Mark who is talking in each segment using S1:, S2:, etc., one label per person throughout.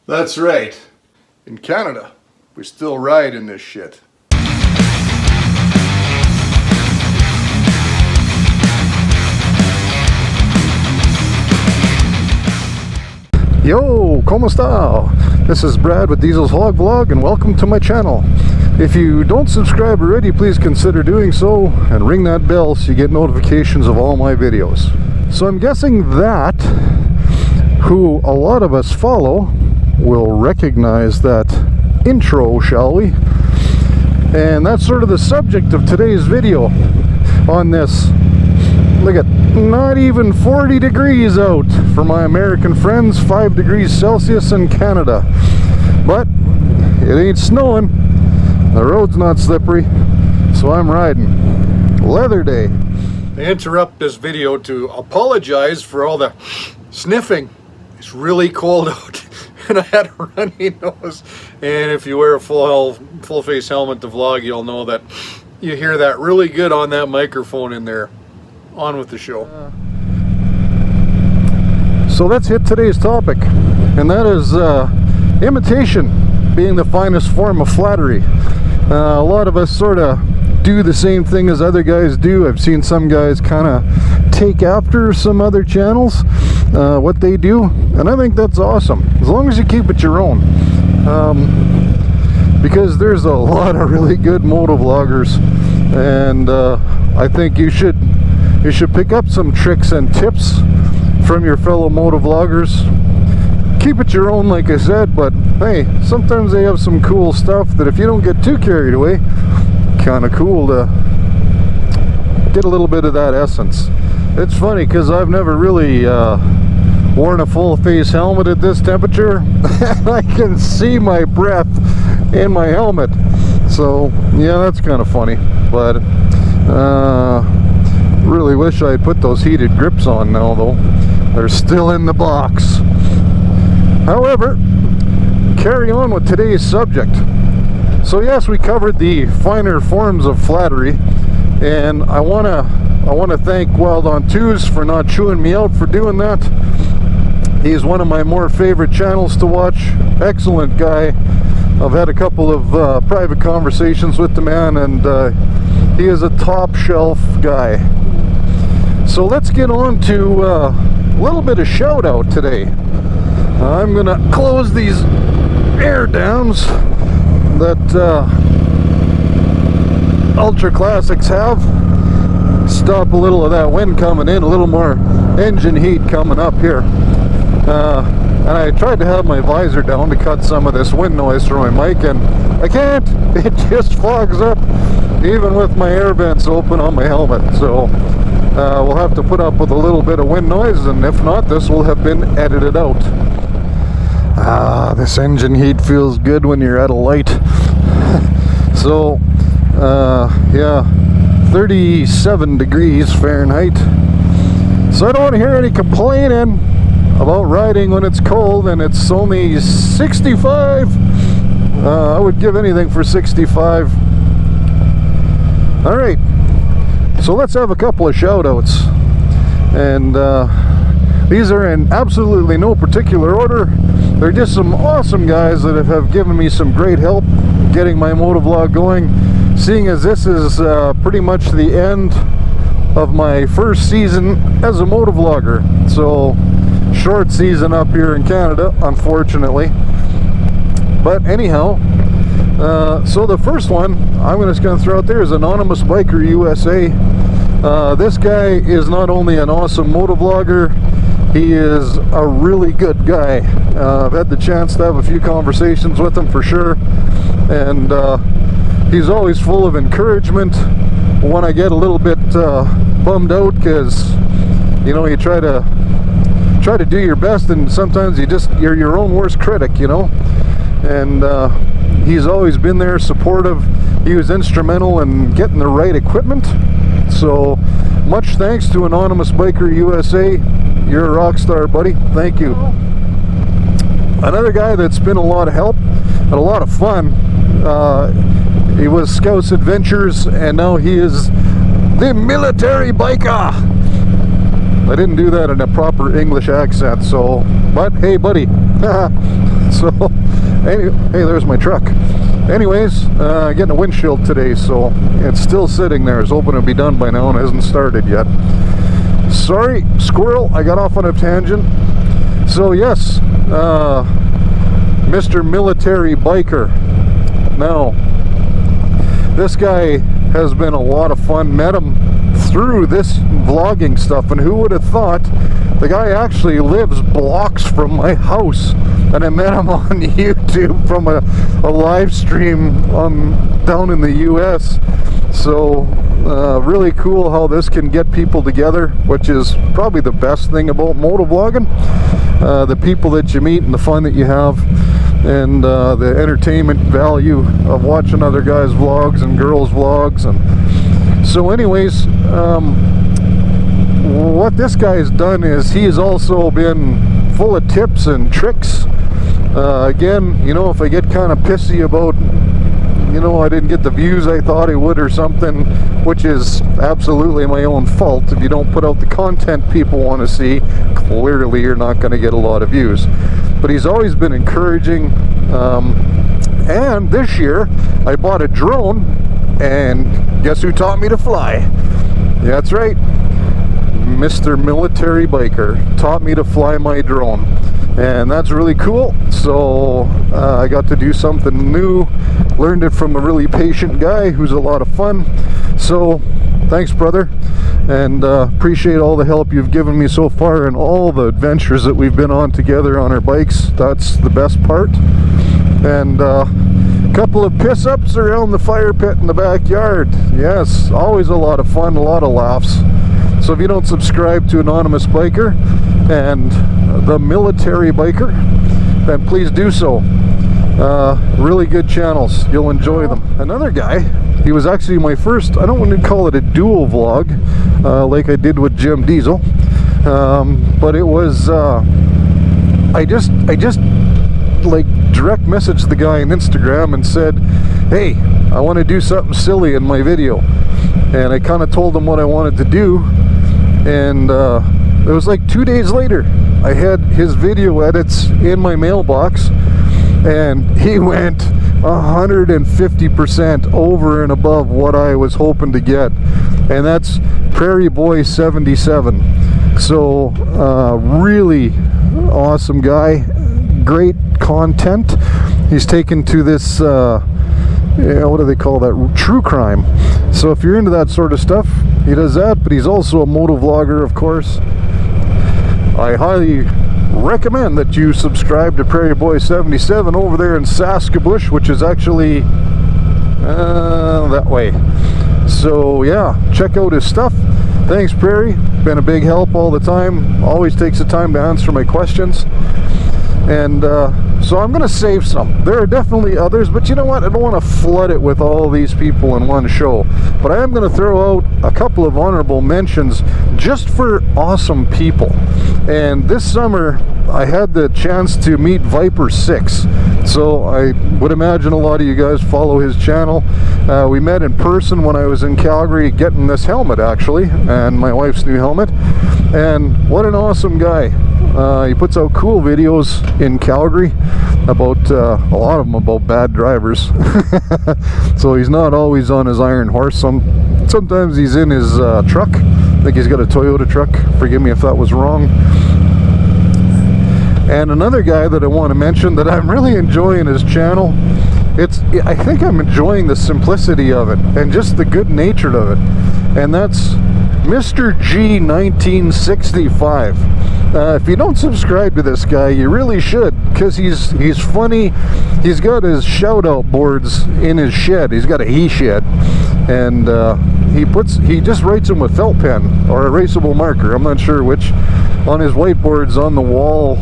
S1: That's right. In Canada, we still ride in this shit. Yo, ¿cómo está? This is Brad with Diesel's Hog Vlog and welcome to my channel. If you don't subscribe already, please consider doing so and ring that bell so you get notifications of all my videos. So I'm guessing that who a lot of us follow will recognize that intro, shall we? And that's sort of the subject of today's video on this. Look at, not even 40 degrees out for my American friends, 5 degrees Celsius in Canada. But it ain't snowing, the road's not slippery, so I'm riding. Leather day. I interrupt this video to apologize for all the sniffing. It's really cold out and I had a runny nose. And if you wear a full face helmet to vlog, you'll know that you hear that really good on that microphone in there. On with the show. So let's hit today's topic, and that is imitation being the finest form of flattery. A lot of us sort of do the same thing as other guys do. I've seen some guys kind of take after some other channels, what they do, and I think that's awesome, as long as you keep it your own. Because there's a lot of really good motovloggers, and I think you should pick up some tricks and tips from your fellow motovloggers. Keep it your own, like I said, but hey, sometimes they have some cool stuff that if you don't get too carried away, kind of cool to get a little bit of that essence. It's funny because I've never really worn a full face helmet at this temperature and I can see my breath in my helmet, so yeah, that's kind of funny. But really wish I had put those heated grips on now, though. They're still in the box. However, carry on with today's subject. So yes, we covered the finer forms of flattery, and I wanna thank Wild on Twos for not chewing me out for doing that. He's one of my more favorite channels to watch. Excellent guy. I've had a couple of private conversations with the man, and he is a top shelf guy. So let's get on to a little bit of shout out today. I'm gonna close these air downs that Ultra Classics have. Stop a little of that wind coming in, a little more engine heat coming up here. And I tried to have my visor down to cut some of this wind noise from my mic, and I can't. It just fogs up even with my air vents open on my helmet. So we'll have to put up with a little bit of wind noise, and if not, this will have been edited out. This engine heat feels good when you're at a light. So yeah, 37 degrees Fahrenheit. So I don't want to hear any complaining about riding when it's cold and it's only 65. I would give anything for 65. Alright, so let's have a couple of shout outs, and these are in absolutely no particular order. They're just some awesome guys that have given me some great help getting my motovlog going, seeing as this is pretty much the end of my first season as a motovlogger. So short season up here in Canada, unfortunately. But anyhow, so the first one I'm just going to throw out there is Anonymous Biker USA. This guy is not only an awesome motovlogger, he is a really good guy. I've had the chance to have a few conversations with him for sure, and he's always full of encouragement when I get a little bit bummed out, because you know, you try to do your best, and sometimes you're your own worst critic, you know. And he's always been there, supportive. He was instrumental in getting the right equipment. So much thanks to Anonymous Biker USA. You're a rock star, buddy. Thank you. Another guy that's been a lot of help and a lot of fun. He was Scouts Adventures, and now he is the military biker. I didn't do that in a proper English accent, so, but hey buddy, So, hey, there's my truck. Anyways, getting a windshield today, so it's still sitting there. I was hoping it'd be done by now and it hasn't started yet. Sorry, squirrel, I got off on a tangent. So yes, Mr. Military Biker. Now, this guy has been a lot of fun. Met him through this vlogging stuff, and who would have thought the guy actually lives blocks from my house, and I met him on YouTube from a live stream down in the US. So really cool how this can get people together, which is probably the best thing about motovlogging. The people that you meet and the fun that you have, and the entertainment value of watching other guys' vlogs and girls' vlogs. And so anyways, what this guy's done is he's also been full of tips and tricks. Again, you know, if I get kind of pissy about, you know, I didn't get the views I thought I would or something, which is absolutely my own fault. If you don't put out the content people want to see, clearly you're not going to get a lot of views. But he's always been encouraging, and this year I bought a drone, and guess who taught me to fly? Yeah, that's right, Mr. Military Biker taught me to fly my drone, and that's really cool. So I got to do something new, learned it from a really patient guy who's a lot of fun. So thanks, brother, and appreciate all the help you've given me so far and all the adventures that we've been on together on our bikes. That's the best part. And couple of piss ups around the fire pit in the backyard. Yes, always a lot of fun, a lot of laughs. So if you don't subscribe to Anonymous Biker and the Military Biker, then please do so. Really good channels, you'll enjoy them. Another guy, he was actually my first, I don't want to call it a dual vlog like I did with Jim Diesel, but it was I just like direct messaged the guy on Instagram and said, hey, I want to do something silly in my video, and I kind of told him what I wanted to do, and it was like 2 days later I had his video edits in my mailbox, and he went 150% over and above what I was hoping to get, and that's Prarie Boy77. So really awesome guy, great content. He's taken to this what do they call that, true crime. So if you're into that sort of stuff, he does that, but he's also a motovlogger, of course. I highly recommend that you subscribe to Prarie Boy77 over there in Saskabush, which is actually that way. So yeah, check out his stuff. Thanks, Prarie, been a big help all the time, always takes the time to answer my questions. And so I'm going to save some. There are definitely others, but you know what? I don't want to flood it with all these people in one show. But I am going to throw out a couple of honorable mentions just for awesome people. And this summer, I had the chance to meet Viper 6. So I would imagine a lot of you guys follow his channel. We met in person when I was in Calgary getting this helmet, actually, and my wife's new helmet. And what an awesome guy. He puts out cool videos in Calgary about a lot of them about bad drivers. So he's not always on his iron horse. Sometimes he's in his truck. I think he's got a Toyota truck. Forgive me if that was wrong. And another guy that I want to mention that I'm really enjoying his channel, I think I'm enjoying the simplicity of it and just the good nature of it, and that's Mr. G1965. If you don't subscribe to this guy, you really should, because he's funny. He's got his shout out boards in his shed. He's got a he shed, and he just writes them with felt pen or erasable marker, I'm not sure which, on his whiteboards on the wall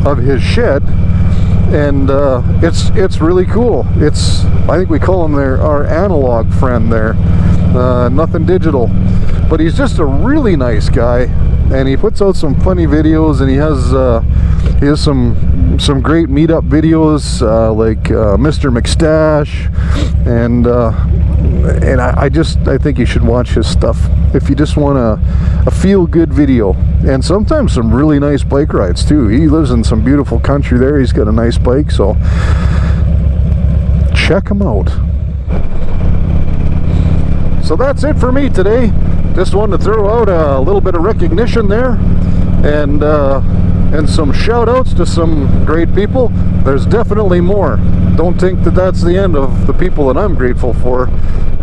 S1: of his shed. And it's really cool. I think we call him our analog friend there, nothing digital, but he's just a really nice guy, and he puts out some funny videos, and he has some great meetup videos, like Mr. McStash, and and I think you should watch his stuff if you just want a feel-good video, and sometimes some really nice bike rides too. He lives in some beautiful country there. He's got a nice bike, so check him out. So that's it for me today. Just wanted to throw out a little bit of recognition there, and some shout outs to some great people. There's definitely more. Don't think that that's the end of the people that I'm grateful for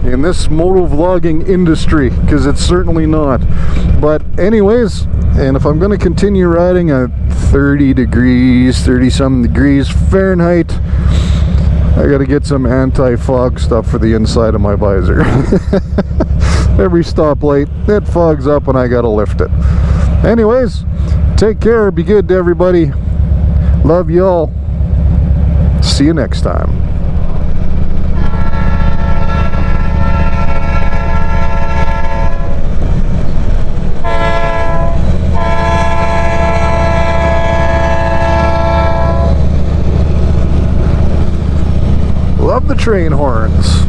S1: in this moto vlogging industry, because it's certainly not. But anyways, and if I'm going to continue riding at 30 some degrees Fahrenheit, I got to get some anti-fog stuff for the inside of my visor. Every stoplight, it fogs up and I got to lift it. Anyways, take care, be good to everybody. Love y'all. See you next time. Love the train horns.